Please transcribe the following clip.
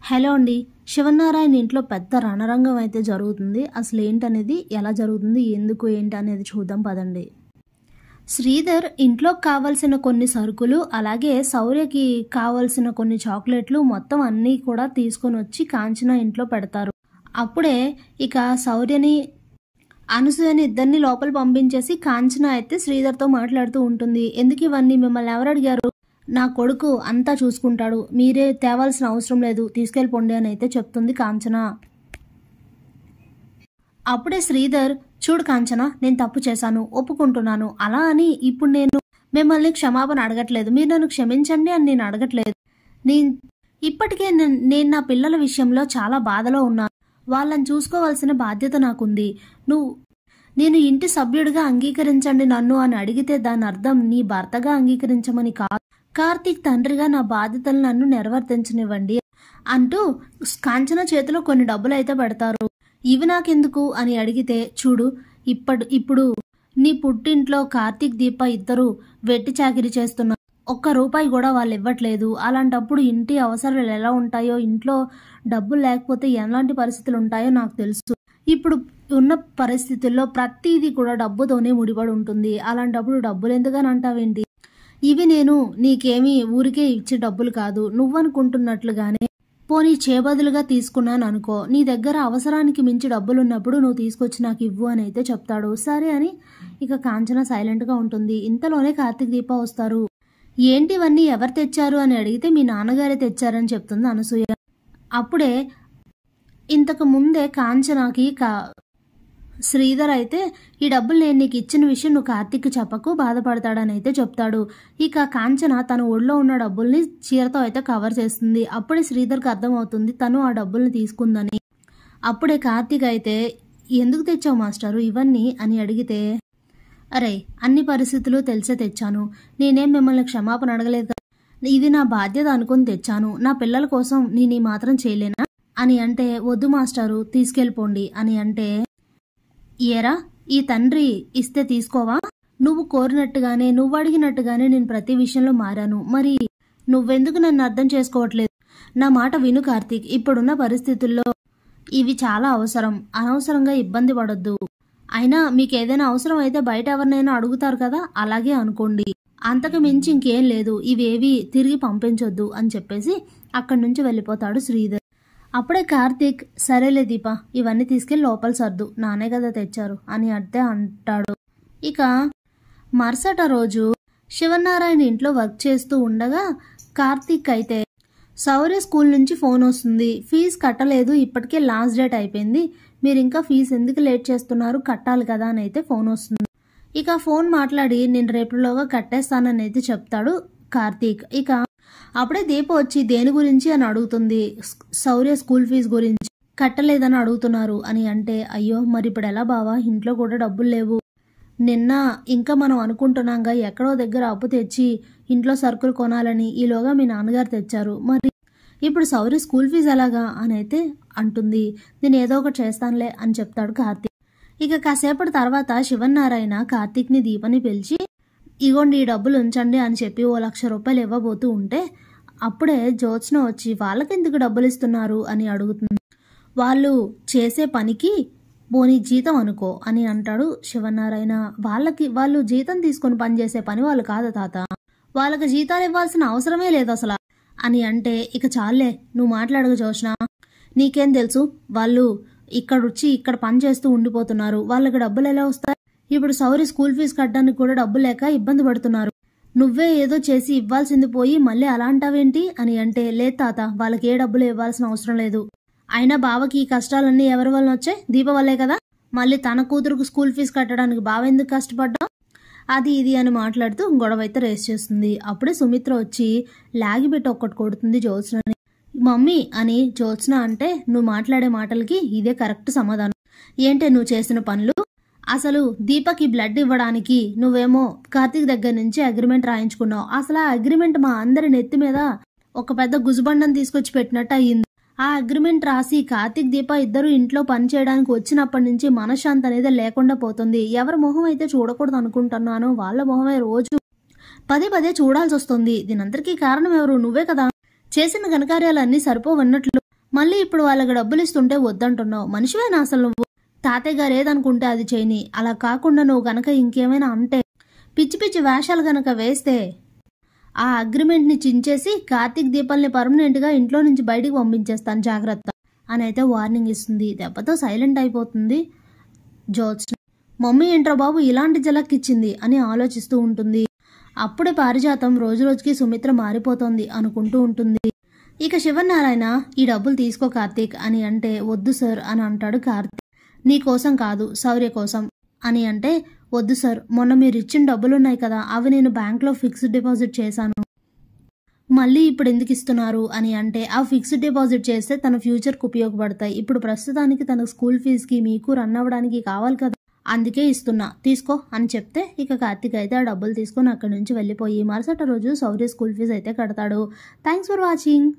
Hello అండి. శివనారాయణ ఇంట్లో పెద్ద రణరంగం అయితే జరుగుతుంది. అసలు ఏంటనేది, ఎలా జరుగుతుంది, ఎందుకు ఏంటి అనేది చూద్దాం పదండి. శ్రీధర్ ఇంట్లోకి కావాల్సిన కొన్ని సరుకులు, అలాగే శౌర్యకి కావాల్సిన కొన్ని చాక్లెట్లు మొత్తం అన్నీ కూడా తీసుకొని వచ్చి కాంచన ఇంట్లో పెడతారు. అప్పుడే ఇక శౌర్యని, అనసూయని ఇద్దరిని లోపల పంపించేసి కాంచన అయితే శ్రీధర్తో మాట్లాడుతూ ఉంటుంది. ఎందుకు ఇవన్నీ, మిమ్మల్ని ఎవరు అడిగారు, నా కొడుకు అంతా చూసుకుంటాడు, మీరే తేవాల్సిన అవసరం లేదు, తీసుకెళ్ళిపోండి అని అయితే చెప్తుంది కాంచన. అప్పుడే శ్రీధర్, చూడు కాంచన, నేను తప్పు చేశాను, ఒప్పుకుంటున్నాను, అలా అని ఇప్పుడు నేను మిమ్మల్ని క్షమాపణ అడగట్లేదు, మీరు నన్ను క్షమించండి అని నేను అడగట్లేదు. ఇప్పటికే నేను నా పిల్లల విషయంలో చాలా బాధలో ఉన్నాను, వాళ్ళని చూసుకోవాల్సిన బాధ్యత నాకుంది. నేను ఇంటి సభ్యుడిగా అంగీకరించండి నన్ను అని అడిగితే దాని అర్థం నీ భర్తగా అంగీకరించమని కాదు, కార్తీక్ తండ్రిగా నా బాధ్యతలు నన్ను నెరవేర్తించనివ్వండి అంటూ కాంచన చేతిలో కొన్ని డబ్బులు అయితే పెడతారు. ఇవి నాకెందుకు అని అడిగితే, చూడు, ఇప్పుడు నీ పుట్టింట్లో కార్తీక్, దీప ఇద్దరు వెట్టి చాకిరీ చేస్తున్నారు, ఒక్క రూపాయి కూడా వాళ్ళు ఇవ్వట్లేదు. అలాంటప్పుడు ఇంటి అవసరాలు ఎలా ఉంటాయో, ఇంట్లో డబ్బులు లేకపోతే ఎలాంటి పరిస్థితులు ఉంటాయో నాకు తెలుసు. ఇప్పుడు ఉన్న పరిస్థితుల్లో ప్రతిదీ కూడా డబ్బుతోనే ముడిపడి ఉంటుంది. అలాంటప్పుడు డబ్బులు ఎందుకని అంటావేంటి, ఇవి నేను నీకేమీ ఊరికే ఇచ్చే డబ్బులు కాదు, నువ్వనుకుంటున్నట్లుగానే పోనీ చేబదులుగా తీసుకున్నాను అనుకో, నీ దగ్గర అవసరానికి మించి డబ్బులున్నప్పుడు నువ్వు తీసుకొచ్చి నాకు ఇవ్వు అని అయితే చెప్తాడు. సరే అని ఇక కాంచన సైలెంట్గా ఉంటుంది. ఇంతలోనే కార్తీక్, దీప వస్తారు. ఏంటివన్నీ ఎవరు తెచ్చారు అని అడిగితే మీ నాన్నగారే తెచ్చారని చెప్తుంది అనసూయ. అప్పుడే ఇంతకు ముందే కాంచనకి శ్రీధర్ అయితే, ఈ డబ్బులు నేను నీకు ఇచ్చిన విషయం నువ్వు కార్తీక్ చెప్పకు, బాధపడతాడని అయితే చెప్తాడు. ఇక కాంచన తన ఒళ్ళో ఉన్న డబ్బుల్ని చీరతో అయితే కవర్ చేస్తుంది. అప్పుడే శ్రీధర్కి అర్థమవుతుంది తను ఆ డబ్బుల్ని తీసుకుందని. అప్పుడే కార్తీక్ అయితే, ఎందుకు తెచ్చావు మాస్టరు ఇవన్నీ అని అడిగితే, అరే అన్ని పరిస్థితులు తెలిసే తెచ్చాను, నేనేం మిమ్మల్ని క్షమాపణ అడగలేదు, ఇది నా బాధ్యత అనుకుని తెచ్చాను, నా పిల్లల కోసం నేను మాత్రం చేయలేనా అని అంటే, వద్దు మాస్టారు తీసుకెళ్ళిపోండి అని అంటే, ఏరా ఈ తండ్రి ఇస్తే తీసుకోవా, నువ్వు కోరినట్టుగానే నువ్వు అడిగినట్టుగానే నేను ప్రతి విషయంలో మారాను, మరి నువ్వెందుకు నన్ను అర్థం చేసుకోవట్లేదు, నా మాట విను కార్తీక్, ఇప్పుడున్న పరిస్థితుల్లో ఇవి చాలా అవసరం, అనవసరంగా ఇబ్బంది పడొద్దు, అయినా మీకు ఏదైనా అవసరం అయితే బయట ఎవరినైనా అడుగుతారు కదా, అలాగే అనుకోండి, అంతకు మించి ఇంకేం లేదు, ఇవేవి తిరిగి పంపించొద్దు అని చెప్పేసి అక్కడి నుంచి వెళ్ళిపోతాడు శ్రీధర్. అప్పుడే కార్తీక్, సరేలే దీప, ఇవన్నీ తీసుకెళ్ళి లోపల సర్దు, నానే కదా తెచ్చారు అని అట్టే అంటాడు. ఇక మరుసట రోజు శివనారాయణ ఇంట్లో వర్క్ చేస్తూ ఉండగా కార్తీక్ అయితే, శౌర్య స్కూల్ నుంచి ఫోన్ వస్తుంది, ఫీజు కట్టలేదు, ఇప్పటికే లాస్ట్ డేట్ అయిపోయింది, మీరు ఇంకా ఫీజు ఎందుకు లేట్ చేస్తున్నారు, కట్టాలి కదా అని అయితే ఫోన్ వస్తుంది. ఇక ఫోన్ మాట్లాడి నేను రేపులోగా కట్టేస్తానని అయితే చెప్తాడు కార్తీక్. ఇక అప్పుడే దీప వచ్చి దేని గురించి అని అడుగుతుంది. శౌర్య స్కూల్ ఫీజు గురించి, కట్టలేదని అడుగుతున్నారు అని అంటే, అయ్యో మరి ఇప్పుడు ఎలా బావా, ఇంట్లో కూడా డబ్బులు లేవు, నిన్న ఇంకా మనం అనుకుంటున్నాగా ఎక్కడో దగ్గర అప్పు తెచ్చి ఇంట్లో సరుకులు కొనాలని, ఈలోగా మీ నాన్నగారు తెచ్చారు, మరి ఇప్పుడు శౌర్య స్కూల్ ఫీజు ఎలాగా అని అయితే అంటుంది. నేను ఏదో ఒకటి చేస్తానులే అని చెప్తాడు కార్తీక్. ఇక కాసేపటి తర్వాత శివనారాయణ కార్తీక్ని, దీపని పిలిచి, ఇగోండి ఈ డబ్బులు ఉంచండి అని చెప్పి 1,00,000 రూపాయలు ఇవ్వబోతూ ఉంటే, అప్పుడే జ్యోత్స్న వచ్చి వాళ్ళకెందుకు డబ్బులు ఇస్తున్నారు అని అడుగుతుంది. వాళ్ళు చేసే పనికి పోనీ జీతం అనుకో అని అంటాడు శివనారాయణ. వాళ్ళు జీతం తీసుకొని పనిచేసే పని వాళ్ళు కాదు తాత, వాళ్ళకి జీతాలు ఇవ్వాల్సిన అవసరమే లేదు అసలు అని అంటే, ఇక చాలే నువ్వు మాట్లాడక జ్యోత్స్న, నీకేం తెలుసు, వాళ్ళు ఇక్కడ పని చేస్తూ ఉండిపోతున్నారు, వాళ్ళకి డబ్బులు ఎలా వస్తాయి, ఇప్పుడు శౌర్య స్కూల్ ఫీజు కట్టడానికి కూడా డబ్బులు లేక ఇబ్బంది పడుతున్నారు, నువ్వే ఏదో చేసి ఇవ్వాల్సింది పోయి మళ్ళీ అలా అంటావేంటి అని అంటే, లేదు తాత, వాళ్ళకి ఏ డబ్బులు ఇవ్వాల్సిన అవసరం లేదు, అయినా బావకి ఈ కష్టాలన్నీ ఎవరి వల్ల వచ్చాయి, దీప వల్లే కదా, మళ్ళీ తన కూతురుకు స్కూల్ ఫీజు కట్టడానికి బావ ఎందుకు కష్టపడ్డా, అది ఇది అని మాట్లాడుతూ గొడవ అయితే రేస్ చేస్తుంది. అప్పుడే సుమిత్ర వచ్చి లాగిబెట్టి ఒక్కటి కొడుతుంది జ్యోత్స్నని. మమ్మీ అని జ్యోత్స్న అంటే, నువ్వు మాట్లాడే మాటలకి ఇదే కరెక్ట్ సమాధానం, ఏంటే నువ్వు చేసిన పనులు, అసలు దీపకి బ్లడ్ ఇవ్వడానికి నువ్వేమో కార్తీక్ దగ్గర నుంచి అగ్రిమెంట్ రాయించుకున్నావు, అసలు ఆ అగ్రిమెంట్ మా అందరి నెత్తి మీద ఒక పెద్ద గుజబండం తీసుకొచ్చి పెట్టినట్టు అయ్యింది, ఆ అగ్రిమెంట్ రాసి కార్తీక్, దీప ఇద్దరు ఇంట్లో పని చేయడానికి వచ్చినప్పటి నుంచి మనశ్శాంతి అనేది లేకుండా పోతుంది, ఎవరి మొహం అయితే చూడకూడదు అనుకుంటున్నానో వాళ్ళ మొహమే రోజు పదే చూడాల్సి వస్తుంది, దీనంతటికీ కారణం ఎవరు, నువ్వే కదా, చేసిన ఘనకార్యాలన్నీ సరిపోవన్నట్లు మళ్ళీ ఇప్పుడు వాళ్ళకి డబ్బులు ఇస్తుంటే వద్దంటున్నావు. మనిషివేనా అసలు నువ్వు? తాతయ్య గారు ఏదనుకుంటే అది చేయని. అలా కాకుండా నువ్వు గనక ఇంకేమైనా అంటే, పిచ్చి పిచ్చి వేషాలు గనక వేస్తే ఆ అగ్రిమెంట్ని చించేసి కార్తీక్ దీపాల్ని పర్మనెంట్గా ఇంట్లో నుంచి బయటికి పంపించేస్తాను, జాగ్రత్త అని అయితే వార్నింగ్ ఇస్తుంది. దెబ్బతో సైలెంట్ అయిపోతుంది జ్యోత్స్న. మమ్మీ ఏంట్రా బాబు ఇలాంటి జలక్ ఇచ్చింది అని ఆలోచిస్తూ ఉంటుంది. అప్పుడే పారిజాతం రోజు రోజుకి సుమిత్ర మారిపోతోంది అనుకుంటూ ఉంటుంది. ఇక శివనారాయణ ఈ డబ్బులు తీసుకో కార్తీక్ అని అంటే, వద్దు సార్ అని అంటాడు కార్తీక్. నీ కోసం కాదు, శౌర్య కోసం అని అంటే, వద్దు సార్, మొన్న మీరు ఇచ్చిన డబ్బులున్నాయి కదా, అవి నేను బ్యాంక్లో ఫిక్స్డ్ డిపాజిట్ చేశాను, మళ్ళీ ఇప్పుడు ఎందుకు ఇస్తున్నారు అని అంటే, ఆ ఫిక్స్డ్ డిపాజిట్ చేస్తే తన ఫ్యూచర్కి ఉపయోగపడతాయి. ఇప్పుడు ప్రస్తుతానికి తన స్కూల్ ఫీజుకి మీకు రన్ అవ్వడానికి కావాలి కదా, అందుకే ఇస్తున్నా, తీసుకో అని చెప్తే ఇక కార్తీక్ అయితే ఆ డబ్బులు తీసుకొని అక్కడి నుంచి వెళ్ళిపోయి మరుసటి రోజు శౌర్య స్కూల్ ఫీజు అయితే కడతాడు. Thanks for watching.